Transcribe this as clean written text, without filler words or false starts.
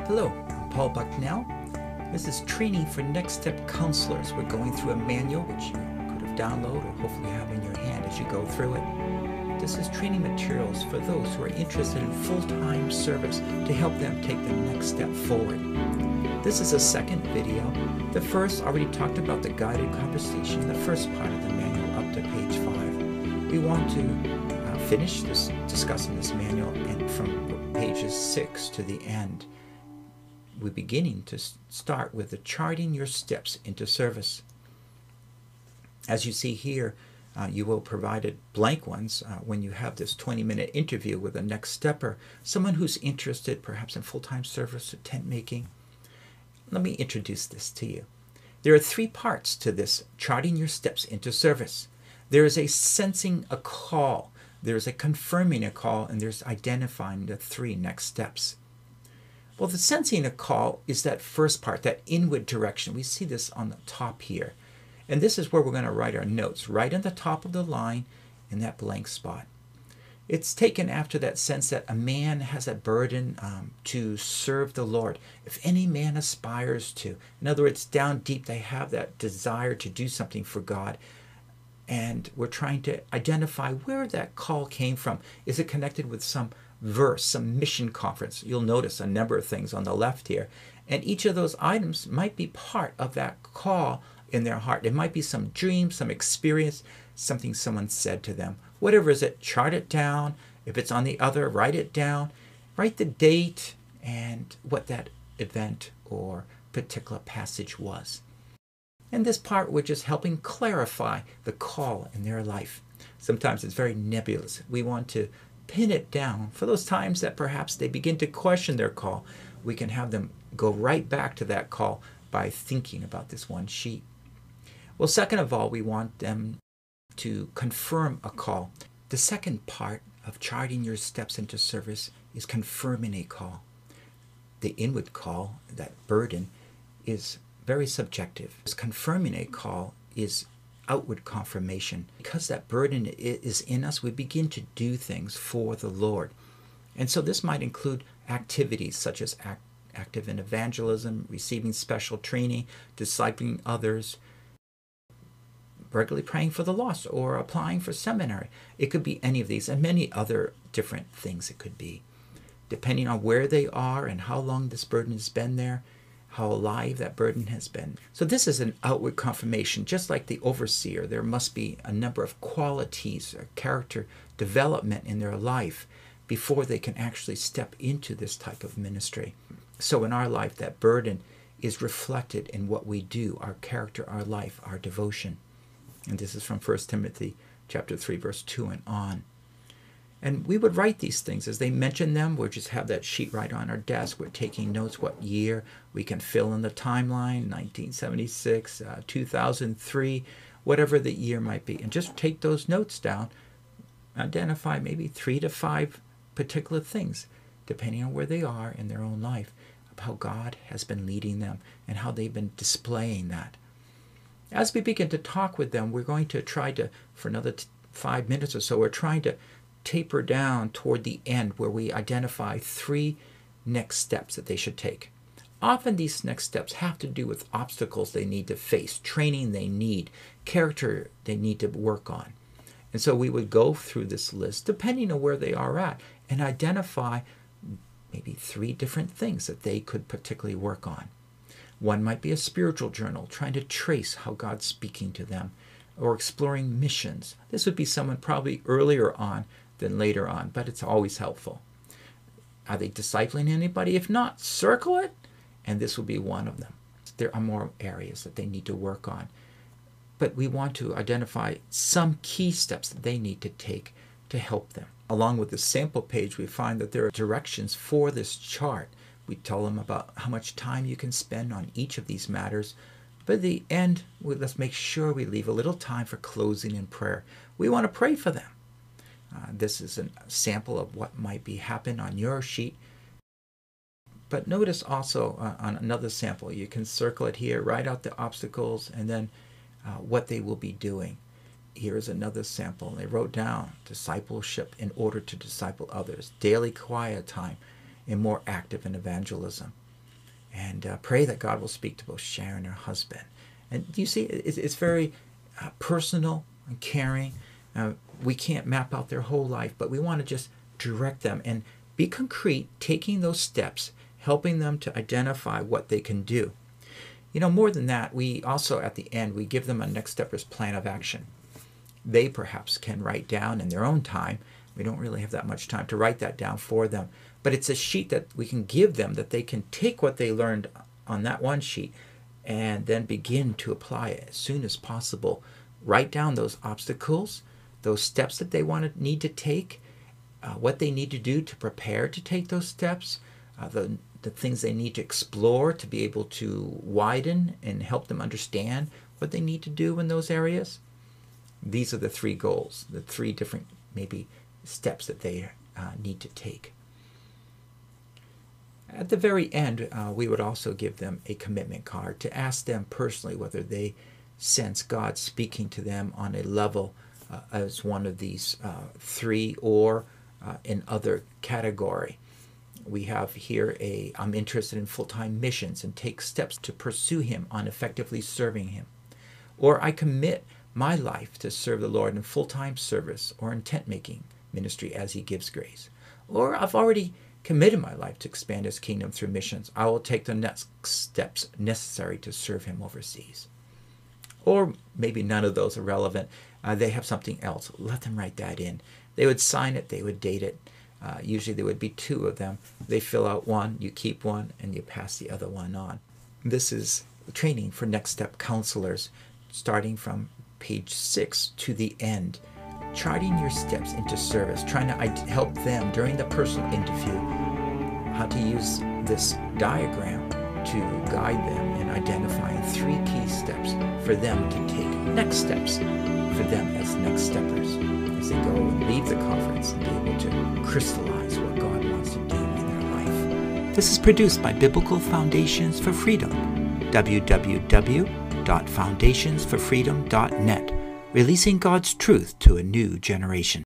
Hello, I'm Paul Bucknell. This is training for Next Step counselors. We're going through a manual which you could have downloaded or hopefully have in your hand as you go through it. This is training materials for those who are interested in full-time service to help them take the next step forward. This is a second video. The first already talked about the guided conversation, the first part of the manual up to page 5. We want to finish discussing this manual and from pages 6 to the end. We're beginning to start with the charting your steps into service. As you see here, you will provide blank ones when you have this 20-minute interview with a next stepper, someone who's interested perhaps in full-time service or tent making. Let me introduce this to you. There are 3 parts to this charting your steps into service. There is a sensing a call, there's a confirming a call, and there's identifying the 3 next steps. Well, the sensing a call is that first part, that inward direction. We see this on the top here. And this is where we're going to write our notes, right on the top of the line in that blank spot. It's taken after that sense that a man has a burden to serve the Lord. If any man aspires to. In other words, down deep they have that desire to do something for God. And we're trying to identify where that call came from. Is it connected with some verse, some mission conference? You'll notice a number of things on the left here. And each of those items might be part of that call in their heart. It might be some dream, some experience, something someone said to them. Whatever is it, chart it down. If it's on the other, write it down. Write the date and what that event or particular passage was. And this part, we're just helping clarify the call in their life. Sometimes it's very nebulous. We want to pin it down for those times that perhaps they begin to question their call. We can have them go right back to that call by thinking about this one sheet. Well, second of all, we want them to confirm a call. The second part of charting your steps into service is confirming a call. The inward call, that burden, is very subjective. Confirming a call is outward confirmation. Because that burden is in us, we begin to do things for the Lord. And so this might include activities such as active in evangelism, receiving special training, discipling others, regularly praying for the lost, or applying for seminary. It could be any of these and many other different things it could be. Depending on where they are and how long this burden has been there, how alive that burden has been. So this is an outward confirmation. Just like the overseer, there must be a number of qualities or character development in their life before they can actually step into this type of ministry. So in our life, that burden is reflected in what we do, our character, our life, our devotion. And this is from 1 Timothy chapter 3, verse 2 and on. And we would write these things as they mention them. We'll just have that sheet right on our desk. We're taking notes what year. We can fill in the timeline, 1976, 2003, whatever the year might be. And just take those notes down. Identify maybe 3 to 5 particular things, depending on where they are in their own life, of how God has been leading them and how they've been displaying that. As we begin to talk with them, we're going to try to, for another 5 minutes or so, we're trying to taper down toward the end where we identify 3 next steps that they should take. Often these next steps have to do with obstacles they need to face, training they need, character they need to work on. And so we would go through this list, depending on where they are at, and identify maybe 3 different things that they could particularly work on. One might be a spiritual journal, trying to trace how God's speaking to them, or exploring missions. This would be someone probably earlier on than later on, but it's always helpful. Are they discipling anybody? If not, circle it, and this will be one of them. There are more areas that they need to work on. But we want to identify some key steps that they need to take to help them. Along with the sample page, we find that there are directions for this chart. We tell them about how much time you can spend on each of these matters. But at the end, let's make sure we leave a little time for closing in prayer. We want to pray for them. This is a sample of what might be happen on your sheet. But notice also on another sample, you can circle it here, write out the obstacles, and then what they will be doing. Here is another sample. They wrote down discipleship in order to disciple others, daily quiet time, and more active in evangelism. And pray that God will speak to both Sharon and her husband. And do you see, it's very personal and caring. We can't map out their whole life, but we want to just direct them and be concrete, taking those steps, helping them to identify what they can do. You know, more than that, we also, at the end, we give them a Next Steppers plan of action. They perhaps can write down in their own time. We don't really have that much time to write that down for them. But it's a sheet that we can give them that they can take what they learned on that one sheet and then begin to apply it as soon as possible. Write down those obstacles, those steps that they need to take, what they need to do to prepare to take those steps, the things they need to explore to be able to widen and help them understand what they need to do in those areas. These are the 3 goals, the 3 different maybe steps that they need to take. At the very end, we would also give them a commitment card to ask them personally whether they sense God speaking to them on a level as one of these 3 or in other category. We have here I'm interested in full-time missions and take steps to pursue Him on effectively serving Him. Or I commit my life to serve the Lord in full-time service or in tent-making ministry as He gives grace. Or I've already committed my life to expand His kingdom through missions. I will take the next steps necessary to serve Him overseas. Or maybe none of those are relevant. They have something else. Let them write that in. They would sign it. They would date it. Usually there would be 2 of them. They fill out one, you keep one, and you pass the other one on. This is training for Next Step counselors, starting from page 6 to the end. Charting your steps into service, trying to help them during the personal interview, how to use this diagram to guide them in identifying 3 key steps for them to take next steps for them as Next Steppers as they go and leave the conference and be able to crystallize what God wants to do in their life. This is produced by Biblical Foundations for Freedom, www.foundationsforfreedom.net, releasing God's truth to a new generation.